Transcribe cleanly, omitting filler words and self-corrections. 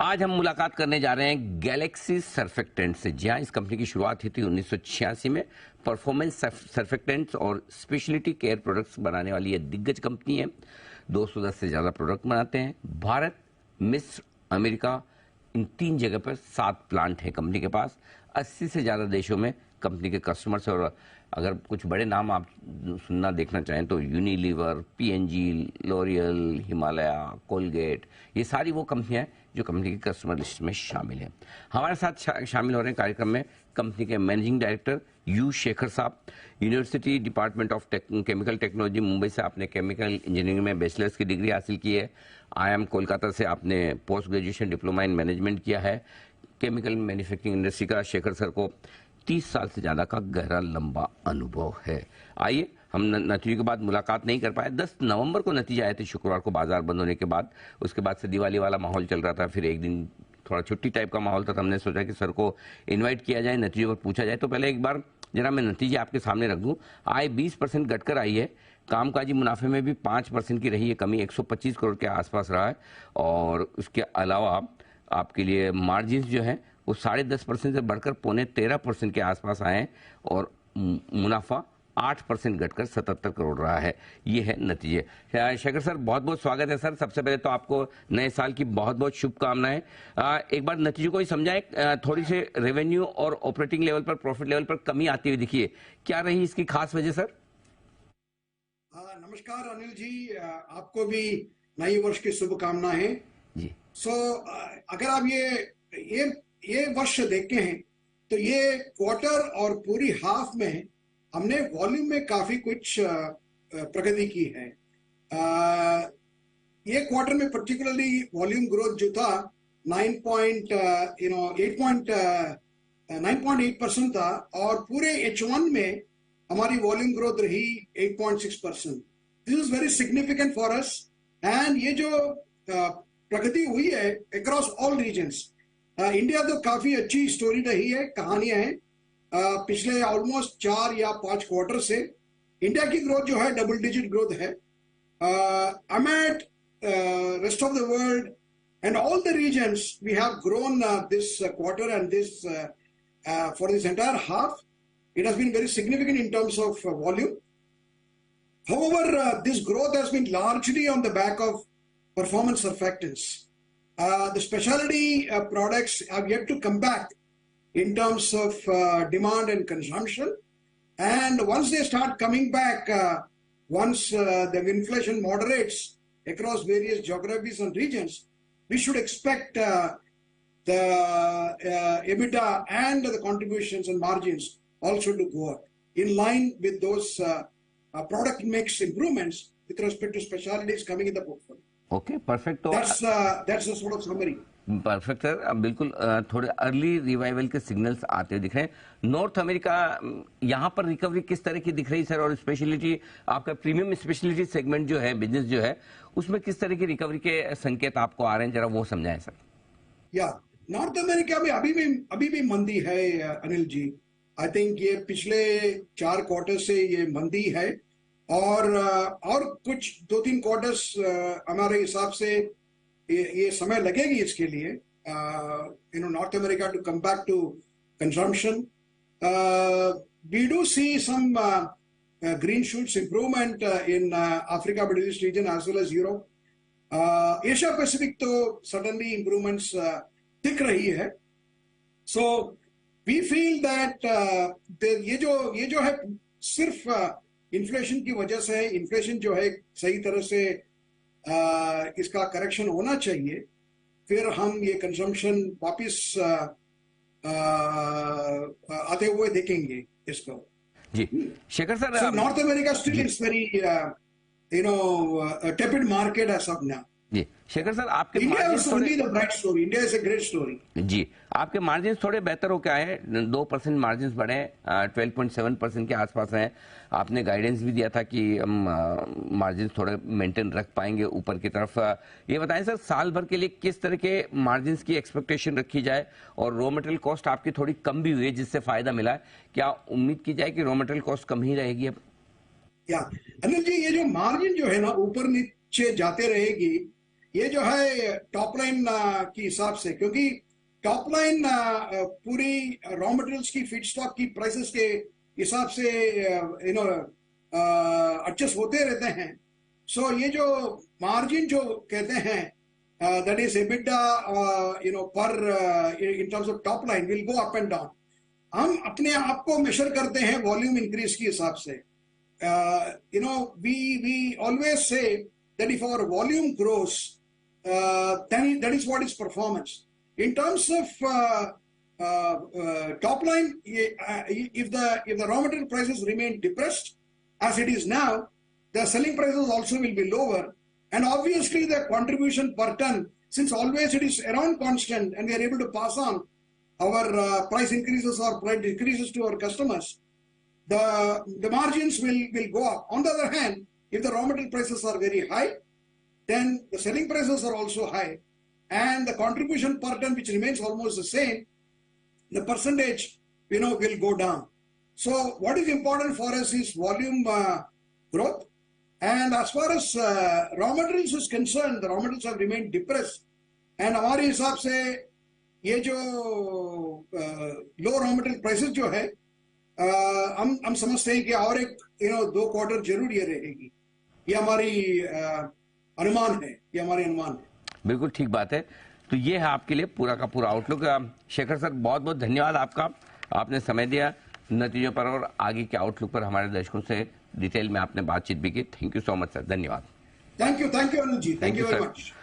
आज हम मुलाकात करने जा रहे हैं गैलेक्सी सर्फेक्टेंट से। जी हाँ, इस कंपनी की शुरुआत हुई थी 1986 में। परफॉर्मेंस सर्फेक्टेंट्स और स्पेशलिटी केयर प्रोडक्ट्स बनाने वाली ये दिग्गज कंपनी है। 210 से ज़्यादा प्रोडक्ट बनाते हैं। भारत, मिस्र, अमेरिका, इन 3 जगह पर 7 प्लांट हैं कंपनी के पास। 80 से ज़्यादा देशों में कंपनी के कस्टमर्स हैं। और अगर कुछ बड़े नाम आप सुनना देखना चाहें तो Unilever, PNG, L'Oréal, Himalaya, Colgate, ये सारी वो कंपनियां हैं जो कंपनी की कस्टमर लिस्ट में शामिल हैं। हमारे साथ शामिल हो रहे हैं कार्यक्रम में कंपनी के मैनेजिंग डायरेक्टर यू शेखर साहब। University department of chemical technology Mumbai से आपने केमिकल इंजीनियरिंग में बैचलर्स की डिग्री हासिल की है। IIM कोलकाता से आपने post graduation diploma in management किया है। केमिकल मैन्युफैक्चरिंग इंडस्ट्री का शेखर सर को 30 साल से ज़्यादा का गहरा लंबा अनुभव है। आइए, हम नतीजे के बाद मुलाकात नहीं कर पाए। 10 नवंबर को नतीजे आए थे, शुक्रवार को बाजार बंद होने के बाद। उसके बाद से दिवाली वाला माहौल चल रहा था, फिर एक दिन थोड़ा छुट्टी टाइप का माहौल था। तो हमने सोचा कि सर को इन्वाइट किया जाए, नतीजों पर पूछा जाए। तो पहले एक बार जरा मैं नतीजे आपके सामने रख दूँ। आय 20% घटकर आई है। कामकाजी मुनाफे में भी 5% की रही है कमी, 125 करोड़ के आसपास रहा है। और उसके अलावा आपके लिए मार्जिन जो है वो 10.5% से बढ़कर 13.25% के आसपास आए हैं। और मुनाफा 8% घटकर 77 करोड़ रहा है। ये है नतीजे। शेखर सर, बहुत बहुत स्वागत है सर। सबसे पहले तो आपको नए साल की बहुत बहुत शुभकामनाएं। एक बार नतीजों को ही समझाएं। थोड़ी सी रेवेन्यू और ऑपरेटिंग लेवल पर, प्रॉफिट लेवल पर कमी आती हुई दिखी है, क्या रही इसकी खास वजह सर? नमस्कार अनिल जी, आपको भी नए वर्ष की शुभकामनाएं जी। अगर आप ये वर्ष देखते हैं तो ये क्वार्टर और पूरी हाफ में हमने वॉल्यूम में काफी कुछ प्रगति की है। ये क्वार्टर में पर्टिकुलरली वॉल्यूम ग्रोथ जो था 9.8% था। और पूरे H1 में हमारी वॉल्यूम ग्रोथ रही 8.6%। This is very significant for us. And ये जो प्रगति हुई है अक्रॉस ऑल रीजन्स, इंडिया तो काफी अच्छी स्टोरी रही है, कहानियां हैं। पिछले ऑलमोस्ट 4 या 5 क्वार्टर से इंडिया की ग्रोथ जो है डबल डिजिट ग्रोथ है। Amid rest of the world and all the regions we have grown this quarter and this for this entire half. It has been very significant in terms of volume. However, this growth has been largely on the back of performance surfactants. The specialty products have yet to come back in terms of demand and consumption. And once they start coming back, once the inflation moderates across various geographies and regions, we should expect the EBITDA and the contributions and margins also to go up in line with those product mix improvements with respect to specialties coming in the portfolio. Okay, perfect. That's the sort of summary. Perfect sir. अब बिल्कुल थोड़े early revival के signals आते दिख रहे हैं। North America, यहाँ पर रिकवरी किस तरह की दिख रही सर? और स्पेशलिटी, आपका प्रीमियम स्पेशलिटी सेगमेंट जो है, बिजनेस जो है, उसमें किस तरह की रिकवरी के संकेत आपको आ रहे हैं, जरा वो समझाएं सर। या नॉर्थ अमेरिका में अभी भी मंदी है अनिल जी। आई थिंक ये पिछले 4 क्वार्टर से ये मंदी है। और कुछ 2-3 क्वार्टर्स हमारे हिसाब से ये समय लगेगी इसके लिए, North America to come back to consumption. We do see some green shoots improvement in Africa Middle East region as well as Europe. Asia Pacific तो सडनली इंप्रूवमेंट्स दिख रही है। सो वी फील दैट ये जो है सिर्फ inflation की वजह से है। इन्फ्लेशन जो है सही तरह से इसका करेक्शन होना चाहिए, फिर हम ये कंजम्पशन वापिस आते हुए देखेंगे इसको। जी Shekhar sir, North America still is very tepid market as of now. जी शेखर सर, आपके जी आपके मार्जिन थोड़े बेहतर हो के आए हैं। 2% मार्जिन बढ़े, 12.7% के आसपास हैं। आपने गाइडेंस भी दिया था कि हम मार्जिन थोड़े मेंटेन रख पाएंगे ऊपर की तरफ। ये बताएं सर, साल भर के लिए किस तरह के मार्जिन की एक्सपेक्टेशन रखी जाए? और रॉ मटेरियल कॉस्ट आपकी थोड़ी कम भी हुई है जिससे फायदा मिला है, क्या उम्मीद की जाए कि रॉ मटेरियल कॉस्ट कम ही रहेगी अब? या अनिल जी, ये जो मार्जिन जो है ना ऊपर नीचे जाते रहेगी, ये जो है टॉप लाइन के हिसाब से, क्योंकि टॉप लाइन पूरी रॉ मटेरियल्स की फीड स्टॉक की प्राइसेस के हिसाब से एडजस्ट होते रहते हैं। सो ये जो मार्जिन जो कहते हैं दैट इज एबिटा पर in terms of top line will go up and down. हम अपने आप को मेजर करते हैं वॉल्यूम इंक्रीज के हिसाब से। we always say that if our volume grows, then that is what is performance. In terms of top line, if the raw material prices remain depressed as it is now, the selling prices also will be lower, and obviously the contribution per ton, since always it is around constant and we are able to pass on our price increases or price decreases to our customers, the margins will go up. On the other hand, if the raw material prices are very high, then the selling prices are also high, and the contribution per ton, which remains almost the same, the percentage will go down. So what is important for us is volume growth, and as far as raw materials is concerned, the raw materials have remained depressed, and हमारे हिसाब से ये जो लो raw material prices जो है हम समझते हैं कि और एक 2 क्वार्टर जरूर ये रहेगी। ये हमारी अनुमान है, ये हमारे अनुमान है। बिल्कुल ठीक बात है। तो ये है आपके लिए पूरा का पूरा आउटलुक। शेखर सर, बहुत बहुत धन्यवाद आपका, आपने समय दिया नतीजों पर और आगे के आउटलुक पर हमारे दर्शकों से डिटेल में आपने बातचीत भी की। Thank you so much sir, धन्यवाद। Thank you Anil ji, thank you very much.